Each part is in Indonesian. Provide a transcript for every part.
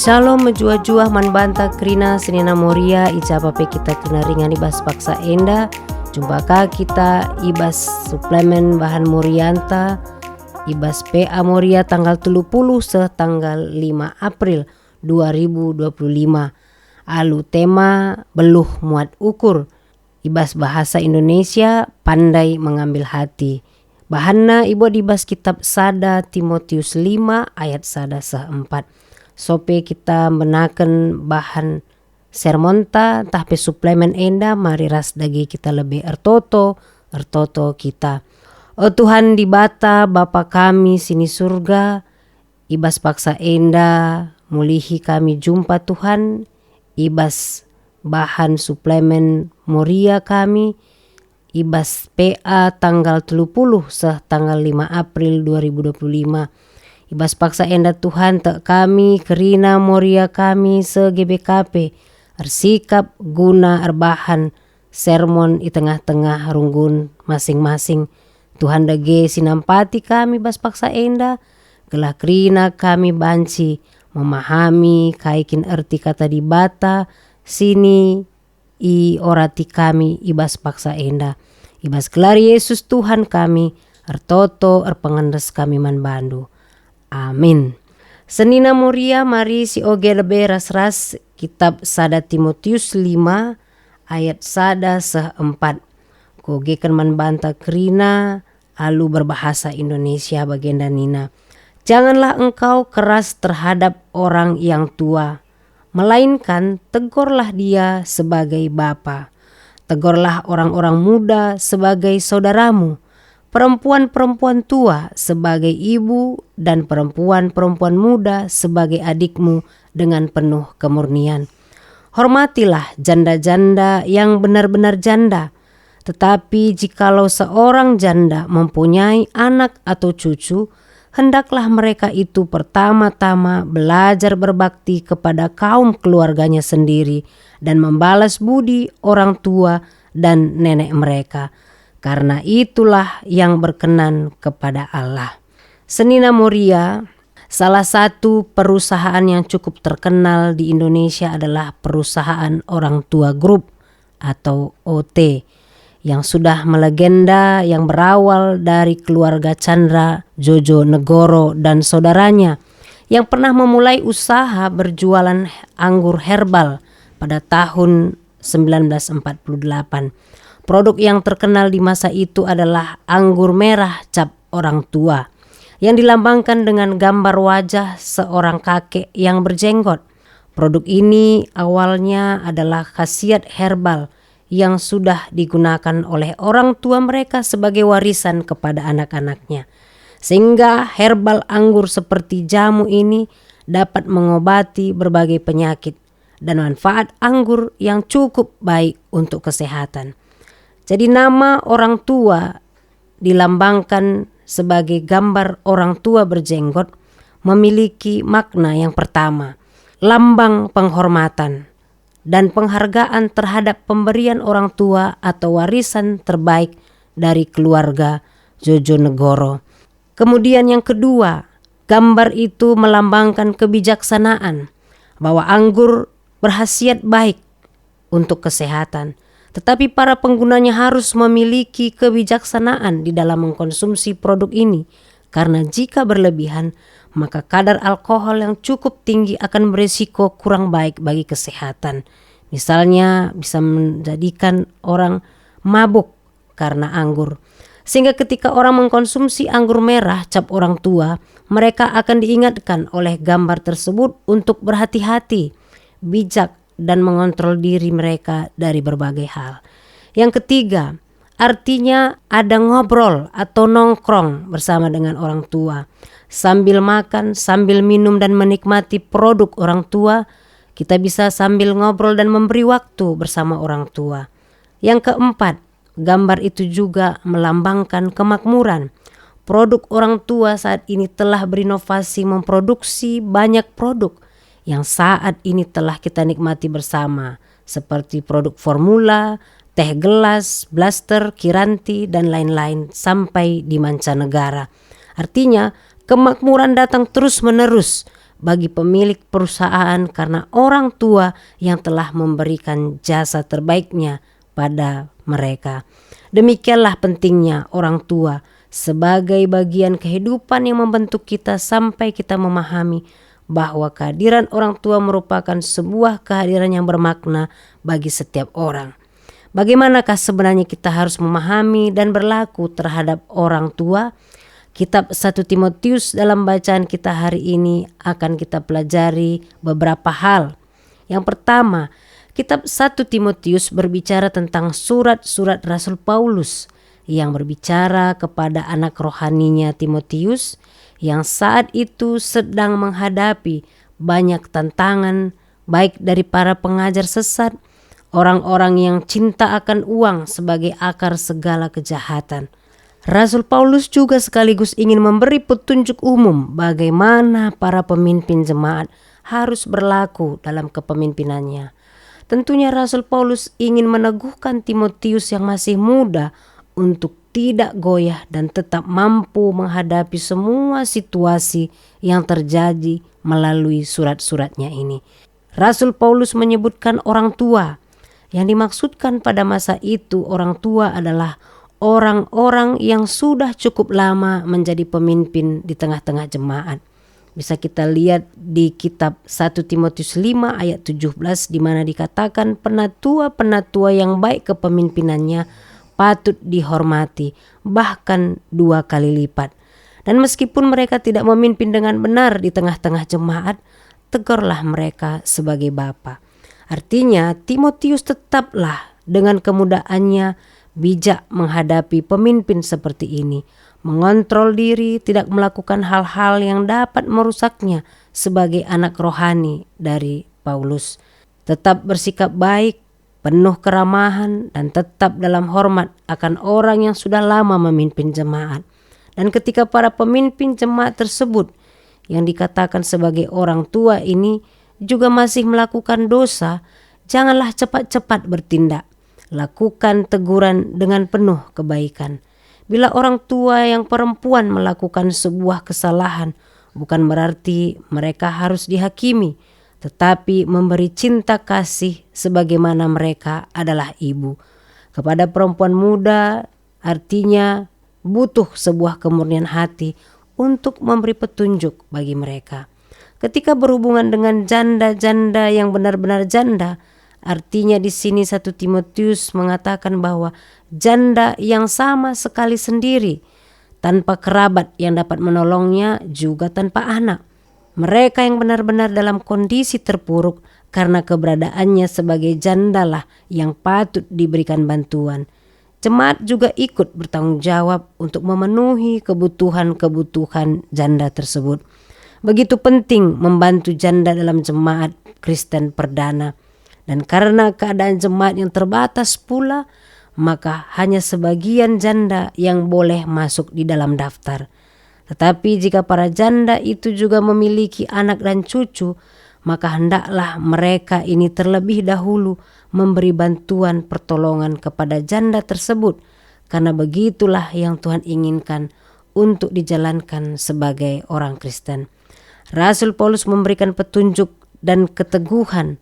Shalom menjua-jua manbanta krina senina moria ijaba pe kita kena ringan ibas paksa enda. Jumpaka kita ibas suplemen bahan morianta ibas PA Moria tanggal 30 tanggal 5 April 2025. Alu tema beluh muat ukur. Ibas bahasa Indonesia pandai mengambil hati. Bahanna ibu dibas kitab Sada Timotius 5 ayat sada 4. Sope kita menaken bahan sermonta tahpe suplemen enda mari ras dagi kita lebih ertoto kita. Oh Tuhan di bata Bapa kami sini surga, ibas paksa enda mulihi kami jumpa Tuhan, ibas bahan suplemen Moria kami, ibas PA tanggal 30 tanggal 5 April 2025. Ibas paksa enda Tuhan tak kami kerina Moria kami se-GBKP ersikap guna erbahan sermon di tengah-tengah runggun masing-masing. Tuhan dage sinampati kami bas paksa enda gelah kerina kami banci memahami kaikin erti kata di bata sini i orati kami ibas paksa enda. Ibas gelar Yesus Tuhan kami ertoto erpengendes kami manbandu. Amin. Senina Moria mari si oge lebe ras-ras kitab Sada Timotius 5 ayat sada 4. Koge kan manbanta kerina alu berbahasa Indonesia bagenda nina. Janganlah engkau keras terhadap orang yang tua, melainkan tegurlah dia sebagai bapa. Tegurlah orang-orang muda sebagai saudaramu, perempuan-perempuan tua sebagai ibu, dan perempuan-perempuan muda sebagai adikmu dengan penuh kemurnian. Hormatilah janda-janda yang benar-benar janda. Tetapi jikalau seorang janda mempunyai anak atau cucu, hendaklah mereka itu pertama-tama belajar berbakti kepada kaum keluarganya sendiri dan membalas budi orang tua dan nenek mereka. Karena itulah yang berkenan kepada Allah. Senina Moria, salah satu perusahaan yang cukup terkenal di Indonesia adalah perusahaan Orang Tua Group atau OT yang sudah melegenda yang berawal dari keluarga Chandra Jojo Negoro dan saudaranya yang pernah memulai usaha berjualan anggur herbal pada tahun 1948. Produk yang terkenal di masa itu adalah anggur merah cap orang tua yang dilambangkan dengan gambar wajah seorang kakek yang berjenggot. Produk ini awalnya adalah khasiat herbal yang sudah digunakan oleh orang tua mereka sebagai warisan kepada anak-anaknya. Sehingga herbal anggur seperti jamu ini dapat mengobati berbagai penyakit dan manfaat anggur yang cukup baik untuk kesehatan. Jadi nama orang tua dilambangkan sebagai gambar orang tua berjenggot memiliki makna yang pertama, lambang penghormatan dan penghargaan terhadap pemberian orang tua atau warisan terbaik dari keluarga Jojo Negoro. Kemudian yang kedua, gambar itu melambangkan kebijaksanaan bahwa anggur berkhasiat baik untuk kesehatan. Tetapi para penggunanya harus memiliki kebijaksanaan di dalam mengkonsumsi produk ini. Karena jika berlebihan, maka kadar alkohol yang cukup tinggi akan berisiko kurang baik bagi kesehatan. Misalnya bisa menjadikan orang mabuk karena anggur. Sehingga ketika orang mengkonsumsi anggur merah cap orang tua, mereka akan diingatkan oleh gambar tersebut untuk berhati-hati, bijak, dan mengontrol diri mereka dari berbagai hal. Yang ketiga, artinya ada ngobrol atau nongkrong bersama dengan orang tua. Sambil makan, sambil minum dan menikmati produk orang tua, kita bisa sambil ngobrol dan memberi waktu bersama orang tua. Yang keempat, gambar itu juga melambangkan kemakmuran. Produk orang tua saat ini telah berinovasi memproduksi banyak produk yang saat ini telah kita nikmati bersama, seperti produk formula, teh gelas, blaster, kiranti, dan lain-lain sampai di mancanegara. Artinya kemakmuran datang terus-menerus bagi pemilik perusahaan karena orang tua yang telah memberikan jasa terbaiknya pada mereka. Demikianlah pentingnya orang tua sebagai bagian kehidupan yang membentuk kita sampai kita memahami bahwa kehadiran orang tua merupakan sebuah kehadiran yang bermakna bagi setiap orang. Bagaimanakah sebenarnya kita harus memahami dan berlaku terhadap orang tua? Kitab 1 Timotius dalam bacaan kita hari ini akan kita pelajari beberapa hal. Yang pertama, kitab 1 Timotius berbicara tentang surat-surat Rasul Paulus yang berbicara kepada anak rohaninya Timotius yang saat itu sedang menghadapi banyak tantangan baik dari para pengajar sesat, orang-orang yang cinta akan uang sebagai akar segala kejahatan. Rasul Paulus juga sekaligus ingin memberi petunjuk umum bagaimana para pemimpin jemaat harus berlaku dalam kepemimpinannya. Tentunya Rasul Paulus ingin meneguhkan Timotius yang masih muda untuk tidak goyah dan tetap mampu menghadapi semua situasi yang terjadi melalui surat-suratnya ini. Rasul Paulus menyebutkan orang tua. Yang dimaksudkan pada masa itu orang tua adalah orang-orang yang sudah cukup lama menjadi pemimpin di tengah-tengah jemaat. Bisa kita lihat di kitab 1 Timotius 5 ayat 17 di mana dikatakan penatua-penatua yang baik kepemimpinannya patut dihormati bahkan 2 kali lipat. Dan meskipun mereka tidak memimpin dengan benar di tengah-tengah jemaat, tegurlah mereka sebagai bapa. Artinya Timotius tetaplah dengan kemudahannya bijak menghadapi pemimpin seperti ini, mengontrol diri, tidak melakukan hal-hal yang dapat merusaknya sebagai anak rohani dari Paulus. Tetap bersikap baik, penuh keramahan, dan tetap dalam hormat akan orang yang sudah lama memimpin jemaat. Dan ketika para pemimpin jemaat tersebut yang dikatakan sebagai orang tua ini juga masih melakukan dosa, janganlah cepat-cepat bertindak. Lakukan teguran dengan penuh kebaikan. Bila orang tua yang perempuan melakukan sebuah kesalahan, bukan berarti mereka harus dihakimi, tetapi memberi cinta kasih sebagaimana mereka adalah ibu. Kepada perempuan muda artinya butuh sebuah kemurnian hati untuk memberi petunjuk bagi mereka. Ketika berhubungan dengan janda-janda yang benar-benar janda, artinya di sini 1 Timotius mengatakan bahwa janda yang sama sekali sendiri, tanpa kerabat yang dapat menolongnya, juga tanpa anak. Mereka yang benar-benar dalam kondisi terpuruk karena keberadaannya sebagai jandalah yang patut diberikan bantuan. Jemaat juga ikut bertanggung jawab untuk memenuhi kebutuhan-kebutuhan janda tersebut. Begitu penting membantu janda dalam jemaat Kristen perdana. Dan karena keadaan jemaat yang terbatas pula, maka hanya sebagian janda yang boleh masuk di dalam daftar. Tetapi jika para janda itu juga memiliki anak dan cucu, maka hendaklah mereka ini terlebih dahulu memberi bantuan pertolongan kepada janda tersebut, karena begitulah yang Tuhan inginkan untuk dijalankan sebagai orang Kristen. Rasul Paulus memberikan petunjuk dan keteguhan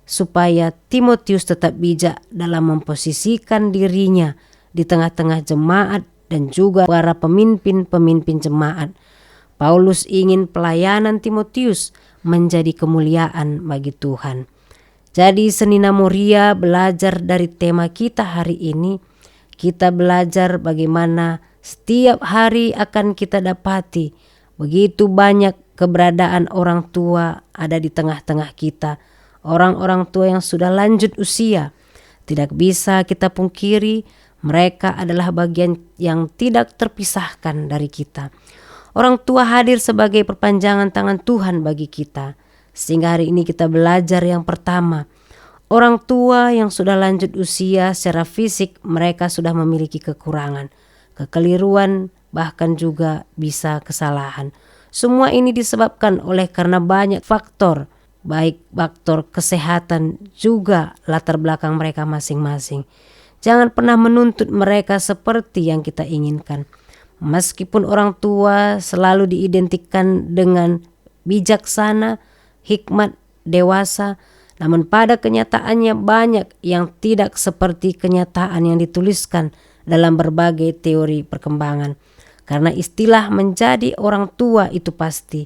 supaya Timotius tetap bijak dalam memposisikan dirinya di tengah-tengah jemaat dan juga para pemimpin-pemimpin jemaat. Paulus ingin pelayanan Timotius menjadi kemuliaan bagi Tuhan. Jadi Senina Moria belajar dari tema kita hari ini. Kita belajar bagaimana setiap hari akan kita dapati begitu banyak keberadaan orang tua ada di tengah-tengah kita. Orang-orang tua yang sudah lanjut usia, tidak bisa kita pungkiri mereka adalah bagian yang tidak terpisahkan dari kita. Orang tua hadir sebagai perpanjangan tangan Tuhan bagi kita. Sehingga hari ini kita belajar yang pertama, orang tua yang sudah lanjut usia secara fisik mereka sudah memiliki kekurangan, kekeliruan, bahkan juga bisa kesalahan. Semua ini disebabkan oleh karena banyak faktor, baik faktor kesehatan juga latar belakang mereka masing-masing. Jangan pernah menuntut mereka seperti yang kita inginkan. Meskipun orang tua selalu diidentikan dengan bijaksana, hikmat, dewasa, namun pada kenyataannya banyak yang tidak seperti kenyataan yang dituliskan dalam berbagai teori perkembangan. Karena istilah menjadi orang tua itu pasti,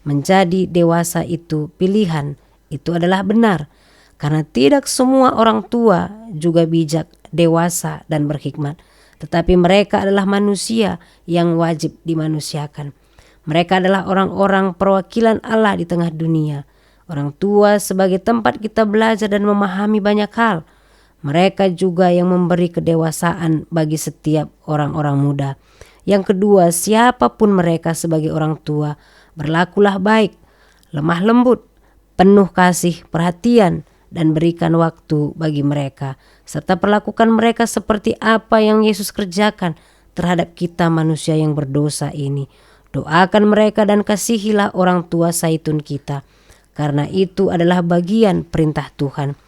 menjadi dewasa itu pilihan, itu adalah benar. Karena tidak semua orang tua juga bijak, dewasa, dan berhikmat. Tetapi mereka adalah manusia yang wajib dimanusiakan. Mereka adalah orang-orang perwakilan Allah di tengah dunia. Orang tua sebagai tempat kita belajar dan memahami banyak hal. Mereka juga yang memberi kedewasaan bagi setiap orang-orang muda. Yang kedua, siapapun mereka sebagai orang tua, berlakulah baik, lemah lembut, penuh kasih, perhatian, dan berikan waktu bagi mereka, serta perlakukan mereka seperti apa yang Yesus kerjakan terhadap kita manusia yang berdosa ini. Doakan mereka dan kasihilah orang tua zaitun kita, karena itu adalah bagian perintah Tuhan.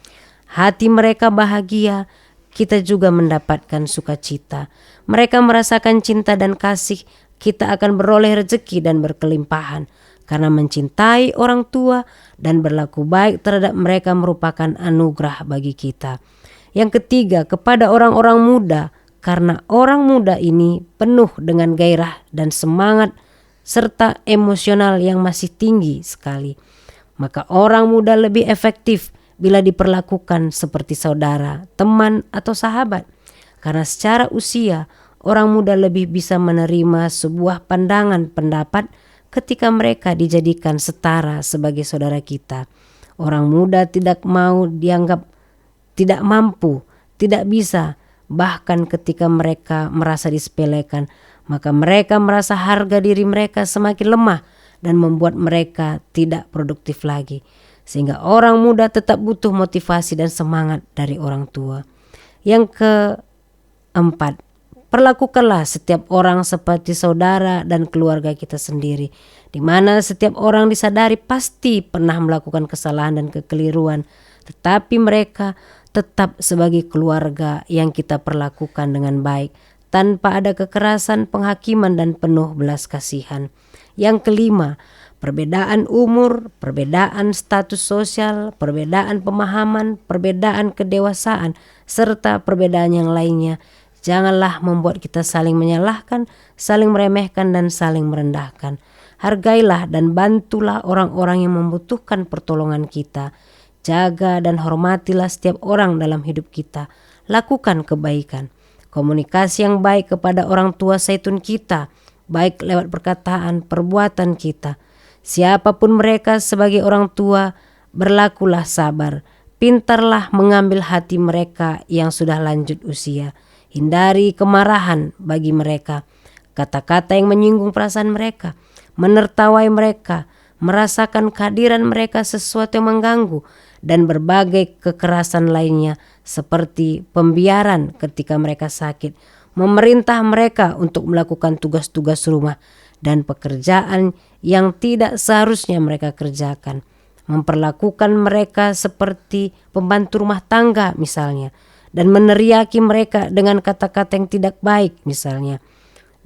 Hati mereka bahagia, kita juga mendapatkan sukacita. Mereka merasakan cinta dan kasih, kita akan beroleh rezeki dan berkelimpahan. Karena mencintai orang tua dan berlaku baik terhadap mereka merupakan anugerah bagi kita. Yang ketiga, kepada orang-orang muda, karena orang muda ini penuh dengan gairah dan semangat serta emosional yang masih tinggi sekali. Maka orang muda lebih efektif bila diperlakukan seperti saudara, teman, atau sahabat. Karena secara usia, orang muda lebih bisa menerima sebuah pandangan pendapat ketika mereka dijadikan setara sebagai saudara kita. Orang muda tidak mau dianggap tidak mampu, tidak bisa, bahkan ketika mereka merasa disepelekan, maka mereka merasa harga diri mereka semakin lemah dan membuat mereka tidak produktif lagi. Sehingga orang muda tetap butuh motivasi dan semangat dari orang tua. Yang keempat, perlakukanlah setiap orang seperti saudara dan keluarga kita sendiri, di mana setiap orang disadari pasti pernah melakukan kesalahan dan kekeliruan, tetapi mereka tetap sebagai keluarga yang kita perlakukan dengan baik, tanpa ada kekerasan, penghakiman, dan penuh belas kasihan. Yang kelima, perbedaan umur, perbedaan status sosial, perbedaan pemahaman, perbedaan kedewasaan, serta perbedaan yang lainnya janganlah membuat kita saling menyalahkan, saling meremehkan, dan saling merendahkan. Hargailah dan bantulah orang-orang yang membutuhkan pertolongan kita. Jaga dan hormatilah setiap orang dalam hidup kita. Lakukan kebaikan. Komunikasi yang baik kepada orang tua zaitun kita, baik lewat perkataan, perbuatan kita. Siapapun mereka sebagai orang tua, berlakulah sabar. Pintarlah mengambil hati mereka yang sudah lanjut usia. Hindari kemarahan bagi mereka, kata-kata yang menyinggung perasaan mereka, menertawai mereka, merasakan kehadiran mereka sesuatu yang mengganggu, dan berbagai kekerasan lainnya seperti pembiaran ketika mereka sakit, memerintah mereka untuk melakukan tugas-tugas rumah dan pekerjaan yang tidak seharusnya mereka kerjakan, memperlakukan mereka seperti pembantu rumah tangga misalnya, dan meneriaki mereka dengan kata-kata yang tidak baik misalnya.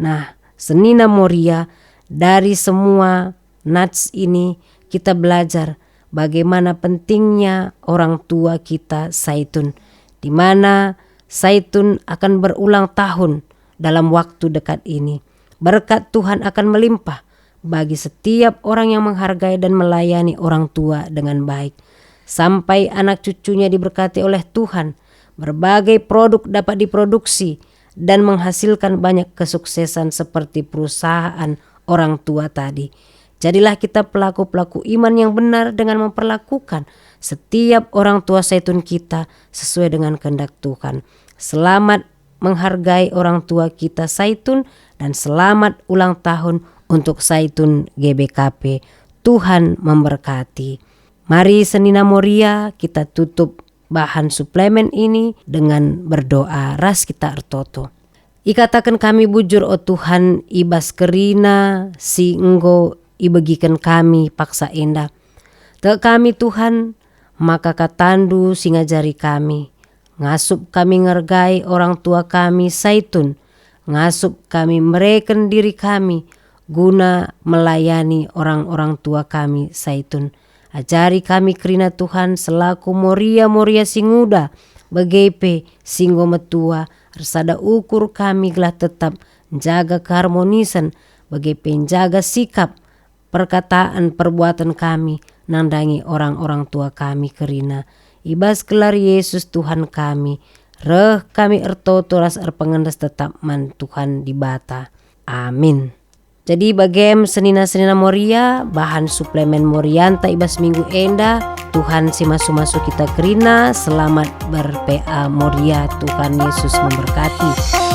Nah, Senina Moria, dari semua nats ini kita belajar bagaimana pentingnya orang tua kita zaitun, di mana zaitun akan berulang tahun dalam waktu dekat ini. Berkat Tuhan akan melimpah bagi setiap orang yang menghargai dan melayani orang tua dengan baik. Sampai anak cucunya diberkati oleh Tuhan, berbagai produk dapat diproduksi dan menghasilkan banyak kesuksesan seperti perusahaan orang tua tadi. Jadilah kita pelaku-pelaku iman yang benar dengan memperlakukan setiap orang tua zaitun kita sesuai dengan kehendak Tuhan. Selamat menghargai orang tua kita zaitun dan selamat ulang tahun untuk zaitun GBKP. Tuhan memberkati. Mari Senina Moria kita tutup bahan suplemen ini dengan berdoa. Ras kita artoto. Ikatakan kami bujur o Tuhan, ibas kerina si enggo ibagikan kami paksa indah. Te kami Tuhan, maka katandu singajari kami. Ngasup kami ngergai orang tua kami zaitun. Ngasup kami mereken diri kami guna melayani orang-orang tua kami saitun. Ajari kami kerina Tuhan selaku moria singuda begepe singgo metua resada ukur kami gelah tetap jaga keharmonisan begepe jaga sikap perkataan perbuatan kami nandangi orang-orang tua kami kerina ibas gelar Yesus Tuhan kami. Reh kami ertotoras erpengendas tetap man Tuhan di bata. Amin. Jadi bagem senina-senina Moria, bahan suplemen Morianta ibas minggu enda. Tuhan si masuk-masuk kita kerina, selamat berPA Moria, Tuhan Yesus memberkati.